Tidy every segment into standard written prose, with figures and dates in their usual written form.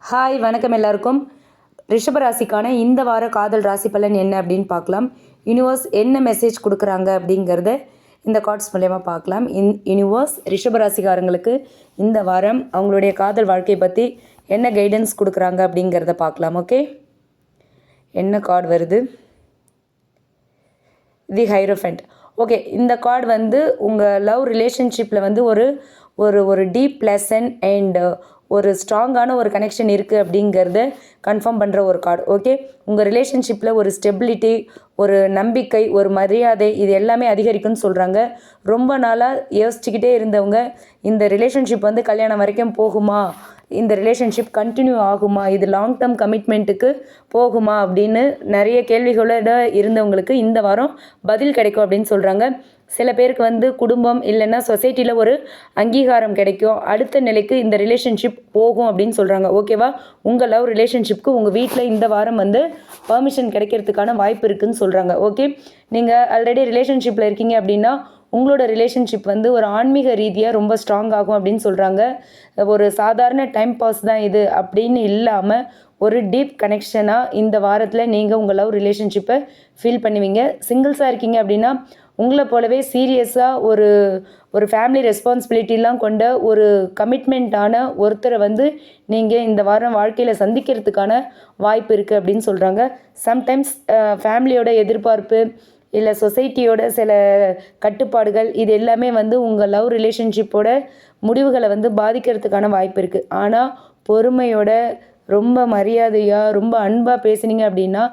Hi வணக்கம் எல்லாருக்கும். ரிஷபராசிக்கான இந்த வார காதல் ராசி பலன் என்ன அப்படின்னு பார்க்கலாம். யூனிவர்ஸ் என்ன மெசேஜ் கொடுக்குறாங்க அப்படிங்கிறத இந்த கார்ட்ஸ் மூலயமா பார்க்கலாம். யூனிவர்ஸ் ரிஷபராசிக்காரங்களுக்கு இந்த வாரம் அவங்களுடைய காதல் வாழ்க்கை பற்றி என்ன கைடன்ஸ் கொடுக்குறாங்க அப்படிங்கிறத பார்க்கலாம். ஓகே, என்ன கார்டு வருது? தி ஹைரோஃபென்ட். ஓகே, இந்த கார்டு வந்து உங்கள் லவ் ரிலேஷன்ஷிப்பில் வந்து ஒரு ஒரு ஒரு டீப் லெசன் அண்ட் ஒரு ஸ்ட்ராங்கான ஒரு கனெக்ஷன் இருக்குது அப்படிங்கிறத கன்ஃபார்ம் பண்ணுற ஒரு கார்டு. ஓகே, உங்கள் ரிலேஷன்ஷிப்பில் ஒரு ஸ்டெபிலிட்டி, ஒரு நம்பிக்கை, ஒரு மரியாதை, இது எல்லாமே அதிகரிக்கும்னு சொல்கிறாங்க. ரொம்ப நாளாக யோசிச்சுக்கிட்டே இருந்தவங்க இந்த ரிலேஷன்ஷிப் வந்து கல்யாணம் வரைக்கும் போகுமா, இந்த ரிலேஷன்ஷிப் கண்டினியூ ஆகுமா, இது லாங் டேர்ம் கமிட்மெண்ட்டுக்கு போகுமா அப்படின்னு நிறைய கேள்விகளோட இருந்தவங்களுக்கு இந்த வாரம் பதில் கிடைக்கும் அப்படின்னு சொல்கிறாங்க. சில பேருக்கு வந்து குடும்பம் இல்லைன்னா சொசைட்டியில் ஒரு அங்கீகாரம் கிடைக்கும், அடுத்த நிலைக்கு இந்த ரிலேஷன்ஷிப் போகும் அப்படின்னு சொல்கிறாங்க. ஓகேவா, உங்கள் லவ் ரிலேஷன்ஷிப்க்கு உங்கள் வீட்டில் இந்த வாரம் வந்து பர்மிஷன் கிடைக்கிறதுக்கான வாய்ப்பு இருக்குதுன்னு சொல்கிறாங்க. ஓகே, நீங்கள் ஆல்ரெடி ரிலேஷன்ஷிப்பில் இருக்கீங்க அப்படின்னா உங்களோட ரிலேஷன்ஷிப் வந்து ஒரு ஆன்மீக ரீதியாக ரொம்ப ஸ்ட்ராங் ஆகும் அப்படின்னு சொல்கிறாங்க. ஒரு சாதாரண டைம் பாஸ் தான் இது அப்படின்னு இல்லாமல் ஒரு டீப் கனெக்ஷனாக இந்த வாரத்தில் நீங்கள் உங்கள் லவ் ரிலேஷன்ஷிப்பை ஃபீல் பண்ணுவீங்க. சிங்கிள்ஸாக இருக்கீங்க அப்படின்னா உங்களை போலவே சீரியஸாக ஒரு ஃபேமிலி ரெஸ்பான்சிபிலிட்டிலாம் கொண்ட ஒரு கமிட்மெண்ட்டான ஒருத்தரை வந்து நீங்கள் இந்த வாரம் வாழ்க்கையில் சந்திக்கிறதுக்கான வாய்ப்பு இருக்குது அப்படின்னு சொல்கிறாங்க. சம்டைம்ஸ் ஃபேமிலியோட எதிர்பார்ப்பு இல்லை சொசைட்டியோட சில கட்டுப்பாடுகள், இது எல்லாமே வந்து உங்கள் லவ் ரிலேஷன்ஷிப்போட முடிவுகளை வந்து பாதிக்கிறதுக்கான வாய்ப்பு இருக்குது. ஆனால் பொறுமையோட, ரொம்ப மரியாதையாக, ரொம்ப அன்பாக பேசுனீங்க அப்படின்னா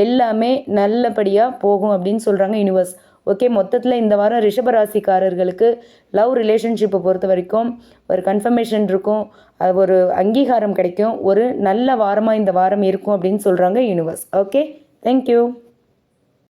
எல்லாமே நல்லபடியாக போகும் அப்படின்னு சொல்கிறாங்க யூனிவர்ஸ். ஓகே, மொத்தத்தில் இந்த வாரம் ரிஷபராசிக்காரர்களுக்கு லவ் ரிலேஷன்ஷிப்பை பொறுத்த வரைக்கும் ஒரு கன்ஃபர்மேஷன் இருக்கும், ஒரு அங்கீகாரம் கிடைக்கும், ஒரு நல்ல வாரமாக இந்த வாரம் இருக்கும் அப்படின்னு சொல்கிறாங்க யூனிவர்ஸ். Okay, thank you.